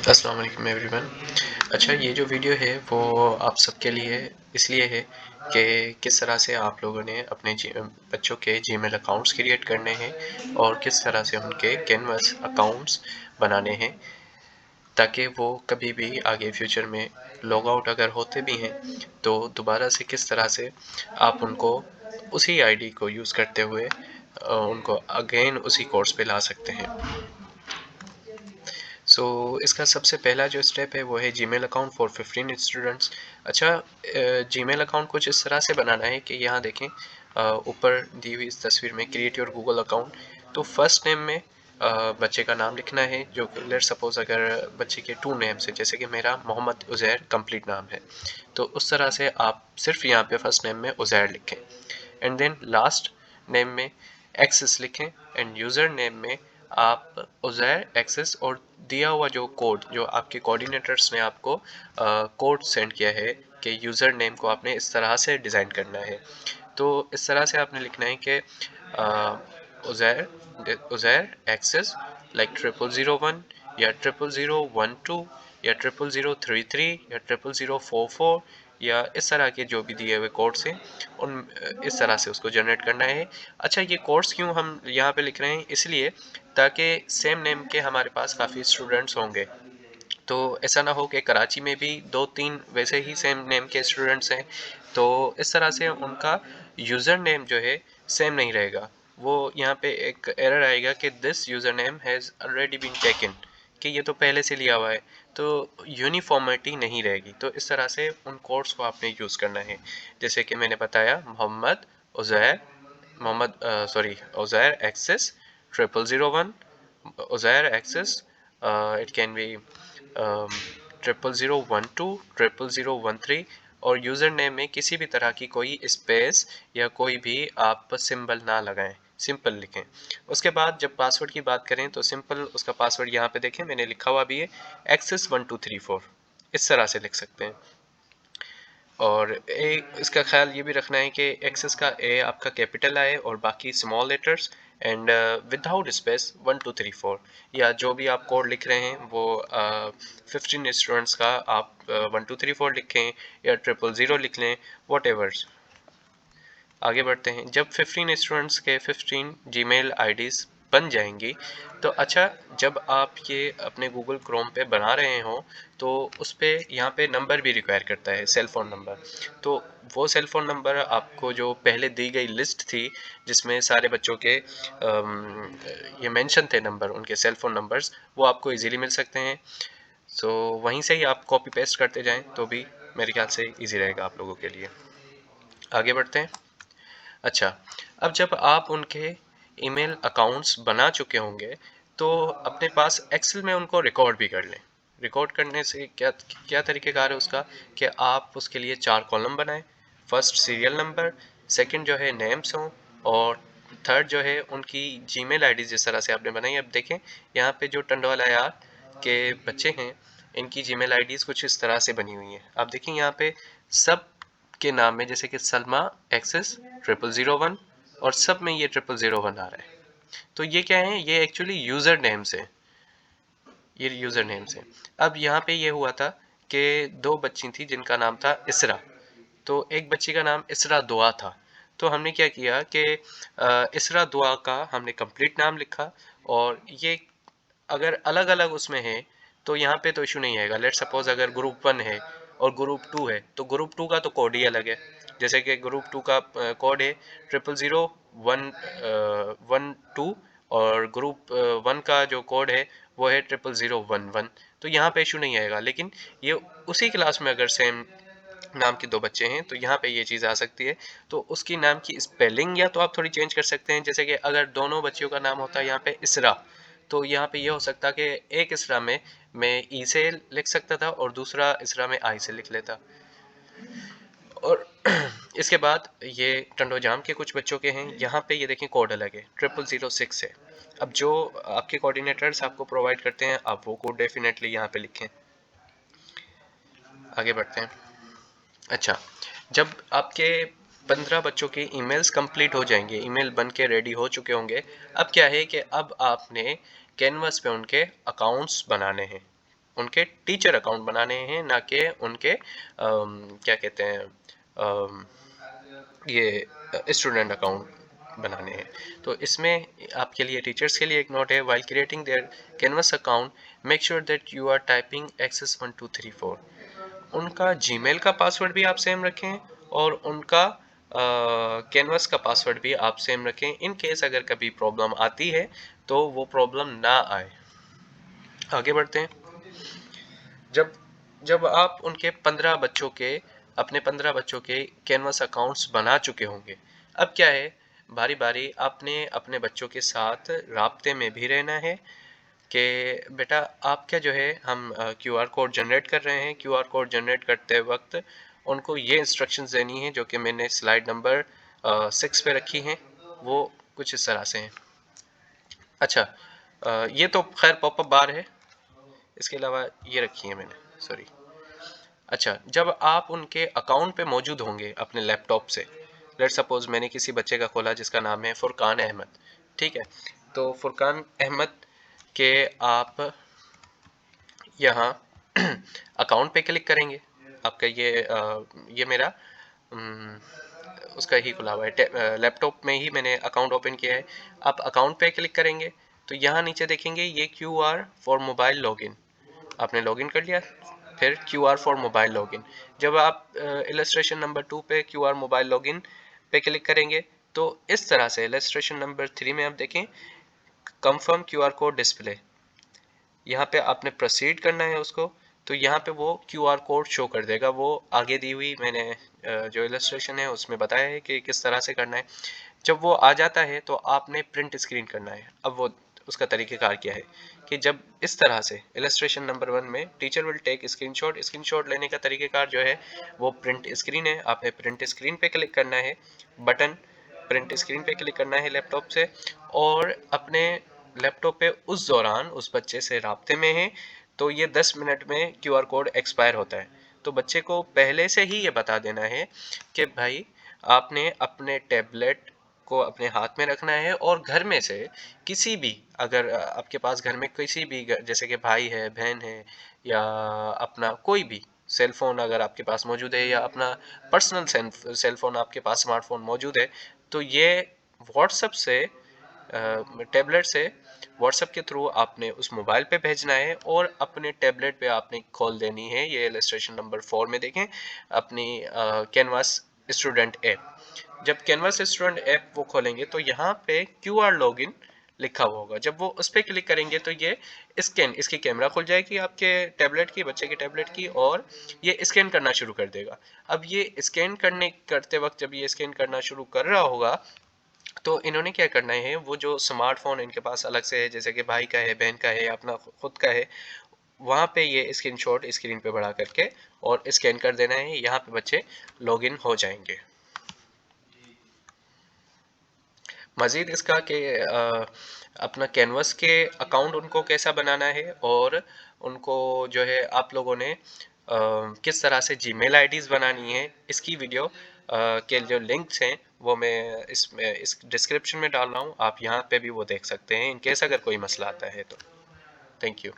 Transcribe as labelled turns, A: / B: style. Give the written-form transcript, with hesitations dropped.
A: अस्सलाम वालेकुम एवरीवन। अच्छा, ये जो वीडियो है वो आप सबके लिए इसलिए है कि किस तरह से आप लोगों ने अपने बच्चों के जीमेल अकाउंट्स क्रिएट करने हैं और किस तरह से उनके कैनवस अकाउंट्स बनाने हैं, ताकि वो कभी भी आगे फ्यूचर में लॉग आउट अगर होते भी हैं तो दोबारा से किस तरह से आप उनको उसी आईडी को यूज़ करते हुए उनको अगेन उसी कोर्स पे ला सकते हैं। इसका सबसे पहला जो स्टेप है वो है जीमेल अकाउंट फॉर 15 स्टूडेंट्स। अच्छा, जीमेल अकाउंट कुछ इस तरह से बनाना है कि यहाँ देखें, ऊपर दी हुई इस तस्वीर में क्रिएट योर गूगल अकाउंट। तो फर्स्ट नेम में बच्चे का नाम लिखना है, जो लेट सपोज अगर बच्चे के 2 नेम्स है, जैसे कि मेरा मोहम्मद उज़ैर कंप्लीट नाम है, तो उस तरह से आप सिर्फ यहाँ पे फर्स्ट नेम में उज़ैर लिखें एंड देन लास्ट नेम में एक्सेस लिखें एंड यूज़र नेम में आप उज़ैर एक्सेस और दिया हुआ जो कोड, जो आपके कोऑर्डिनेटर्स ने आपको कोड सेंड किया है कि यूज़र नेम को आपने इस तरह से डिज़ाइन करना है। तो इस तरह से आपने लिखना है कि उज़ैर उज़ैर एक्सेस लाइक 0001 या 0012 या 0033 या 0044 या इस तरह के जो भी दिए हुए कोड्स हैं उन इस तरह से उसको जनरेट करना है। अच्छा, ये कोड्स क्यों हम यहाँ पे लिख रहे हैं? इसलिए ताकि सेम नेम के हमारे पास काफ़ी स्टूडेंट्स होंगे, तो ऐसा ना हो कि कराची में भी 2-3 वैसे ही सेम नेम के स्टूडेंट्स हैं, तो इस तरह से उनका यूज़र नेम जो है सेम नहीं रहेगा। वो यहाँ पे एक एरर आएगा कि this user name has already been taken, कि ये तो पहले से लिया हुआ है, तो यूनिफॉर्मिटी नहीं रहेगी। तो इस तरह से उन कोड्स को आपने यूज़ करना है, जैसे कि मैंने बताया Uzair Uzair access 0001, Uzair access it can be 0012 0013, और यूज़र नेम में किसी भी तरह की कोई स्पेस या कोई भी आप सिंबल ना लगाएं, सिंपल लिखें। उसके बाद जब पासवर्ड की बात करें तो सिंपल उसका पासवर्ड यहाँ पे देखें मैंने लिखा हुआ भी है, एक्सेस 1234, इस तरह से लिख सकते हैं। और इसका ख्याल ये भी रखना है कि एक्सेस का ए आपका कैपिटल आए और बाकी small letters and without space 1234, या जो भी आप कोड लिख रहे हैं वो 15 स्टूडेंट्स का आप 1234 लिखें या 000 लिख लें, वॉट एवर्स। आगे बढ़ते हैं। जब 15 स्टूडेंट्स के 15 जीमेल आईडीज़ बन जाएंगी, तो अच्छा, जब आप ये अपने गूगल क्रोम पे बना रहे हो तो उस पर यहाँ पे नंबर भी रिक्वायर करता है, सेल फ़ोन नंबर। तो वो सेल फ़ोन नंबर आपको जो पहले दी गई लिस्ट थी जिसमें सारे बच्चों के ये मेंशन थे नंबर, उनके सेल फ़ोन नंबर्स, वो आपको इजीली मिल सकते हैं। वहीं से ही आप कॉपी पेस्ट करते जाएं तो भी मेरे ख्याल से इजी रहेगा आप लोगों के लिए। आगे बढ़ते हैं। अच्छा, अब जब आप उनके ईमेल अकाउंट्स बना चुके होंगे तो अपने पास एक्सेल में उनको रिकॉर्ड भी कर लें। रिकॉर्ड करने से क्या क्या तरीक़ेकार है उसका, कि आप उसके लिए 4 कॉलम बनाएं। फर्स्ट सीरियल नंबर, सेकंड जो है नेम्स हों, और थर्ड जो है उनकी जीमेल आईडी जिस तरह से आपने बनाई। अब देखें यहाँ पे जो टंडवाला यार के बच्चे हैं, इनकी जीमेल आईडीज़ कुछ इस तरह से बनी हुई हैं। आप देखें यहाँ पे सब के नाम में, जैसे कि सलमा एक्सेस 0001, और सब में ये 0001 आ रहा है। तो ये क्या है? ये एक्चुअली यूज़र नेम्स है, ये यूज़र नेम्स है। अब यहाँ पे ये हुआ था कि 2 बच्ची थी जिनका नाम था इसरा, तो एक बच्ची का नाम इसरा दुआ था। तो हमने क्या किया कि इसरा दुआ का हमने कंप्लीट नाम लिखा, और ये अगर अलग अलग उसमें है तो यहाँ पे तो इशू नहीं आएगा। लेट सपोज अगर ग्रुप 1 है और ग्रुप 2 है तो ग्रुप 2 का तो कोड ही अलग है। जैसे कि ग्रुप 2 का कोड है 000112, और ग्रुप 1 का जो कोड है वो है 00011। तो यहाँ पे इशू नहीं आएगा। लेकिन ये उसी क्लास में अगर सेम नाम के 2 बच्चे हैं तो यहाँ पे ये चीज़ आ सकती है। तो उसकी नाम की स्पेलिंग या तो आप थोड़ी चेंज कर सकते हैं, जैसे कि अगर दोनों बच्चियों का नाम होता है यहाँ पे इसरा, तो यहाँ पे ये हो सकता कि एक इसरा में मैं ई से लिख सकता था और दूसरा इसरा में आई से लिख लेता। और इसके बाद ये टंडो जाम के कुछ बच्चों के हैं, यहाँ पे ये देखें कोड अलग है, 0006 है। अब जो आपके कोऑर्डिनेटर्स आपको प्रोवाइड करते हैं आप वो कोड डेफिनेटली यहाँ पे लिखें। आगे बढ़ते हैं। अच्छा, जब आपके 15 बच्चों के ईमेल्स कंप्लीट हो जाएंगे, ईमेल बन के रेडी हो चुके होंगे, अब क्या है कि अब आपने कैनवस पे उनके अकाउंट्स बनाने हैं। उनके टीचर अकाउंट बनाने हैं, ना कि उनके क्या कहते हैं ये स्टूडेंट अकाउंट बनाने हैं। तो इसमें आपके लिए टीचर्स के लिए एक नोट है, while creating their Canvas account make sure that you are typing access 1234। उनका जीमेल का पासवर्ड भी आप सेम रखें और उनका कैनवस का पासवर्ड भी आप सेम रखें, इन केस अगर कभी प्रॉब्लम आती है तो वो प्रॉब्लम ना आए। आगे बढ़ते हैं। जब जब आप उनके 15 बच्चों के अपने 15 बच्चों के कैनवस अकाउंट्स बना चुके होंगे, अब क्या है, बारी बारी आपने अपने बच्चों के साथ राब्ते में भी रहना है कि बेटा आप क्या जो है, हम क्यूआर कोड जनरेट कर रहे हैं, क्यूआर कोड जनरेट करते वक्त उनको ये इंस्ट्रक्शंस देनी है जो कि मैंने स्लाइड नंबर 6 पे रखी हैं, वो कुछ इस तरह से हैं। अच्छा, ये तो खैर पॉपअप बार है, इसके अलावा ये रखी है मैंने, सॉरी। अच्छा, जब आप उनके अकाउंट पे मौजूद होंगे अपने लैपटॉप से, लेट सपोज मैंने किसी बच्चे का खोला जिसका नाम है फुरकान अहमद, ठीक है, तो फुरकान अहमद के आप यहाँ अकाउंट पे क्लिक करेंगे। आपका ये मेरा उसका ही खुला हुआ है, लैपटॉप में ही मैंने अकाउंट ओपन किया है। आप अकाउंट पे क्लिक करेंगे तो यहाँ नीचे देखेंगे ये क्यूआर फॉर मोबाइल लॉगिन, आपने लॉगिन कर लिया। फिर क्यूआर फॉर मोबाइल लॉगिन, जब आप इलस्ट्रेशन नंबर 2 पे क्यूआर मोबाइल लॉगिन पे क्लिक करेंगे तो इस तरह से इलस्ट्रेशन नंबर 3 में आप देखें कंफर्म क्यूआर कोड डिस्प्ले, यहाँ पे आपने प्रोसीड करना है उसको, तो यहाँ पे वो क्यूआर कोड शो कर देगा। वो आगे दी हुई मैंने जो इलस्ट्रेशन है उसमें बताया है कि किस तरह से करना है। जब वो आ जाता है तो आपने प्रिंट स्क्रीन करना है। अब वो उसका तरीक़ेकार क्या है कि जब इस तरह से इलस्ट्रेशन नंबर 1 में teacher will take screenshot, screenshot लेने का तरीक़ेकार जो है वो प्रिंट स्क्रीन है। आपने प्रिंट स्क्रीन पे क्लिक करना है, बटन प्रिंट स्क्रीन पे क्लिक करना है लैपटॉप से, और अपने लैपटॉप पे उस दौरान उस बच्चे से राब्ते में है तो ये 10 मिनट में क्यूआर कोड एक्सपायर होता है। तो बच्चे को पहले से ही ये बता देना है कि भाई आपने अपने टैबलेट को अपने हाथ में रखना है, और घर में से किसी भी, अगर आपके पास घर में किसी भी जैसे कि भाई है, बहन है, या अपना कोई भी सेल फोन अगर आपके पास मौजूद है, या अपना पर्सनल सेल फोन आपके पास स्मार्टफोन मौजूद है, तो ये व्हाट्सएप से टैबलेट से व्हाट्सएप के थ्रू आपने उस मोबाइल पे भेजना है, और अपने टैबलेट पे आपने खोल देनी है, ये इलस्ट्रेशन नंबर 4 में देखें, अपनी कैनवास स्टूडेंट ऐप। जब कैनवास स्टूडेंट ऐप वो खोलेंगे तो यहाँ पे क्यूआर लॉगिन लिखा हुआ होगा। जब वो उस पर क्लिक करेंगे तो ये स्कैन, इसकी कैमरा खुल जाएगी आपके टैबलेट की, बच्चे के टैबलेट की, और ये स्कैन करना शुरू कर देगा। अब ये स्कैन करते वक्त जब ये स्कैन करना शुरू कर रहा होगा तो इन्होंने क्या करना है, वो जो स्मार्टफोन इनके पास अलग से है, जैसे कि भाई का है, बहन का है, या अपना खुद का है, वहाँ पे ये स्क्रीनशॉट स्क्रीन पे बढ़ा करके और स्कैन कर देना है। यहाँ पे बच्चे लॉगिन हो जाएंगे। मज़ीद इसका कि अपना कैनवस के अकाउंट उनको कैसा बनाना है, और उनको जो है आप लोगों ने किस तरह से जीमेल आईडीज़ बनानी है, इसकी वीडियो के जो लिंक्स हैं वो मैं इस डिस्क्रिप्शन में डाल रहा हूँ। आप यहाँ पे भी वो देख सकते हैं इन केस अगर कोई मसला आता है तो। Thank you.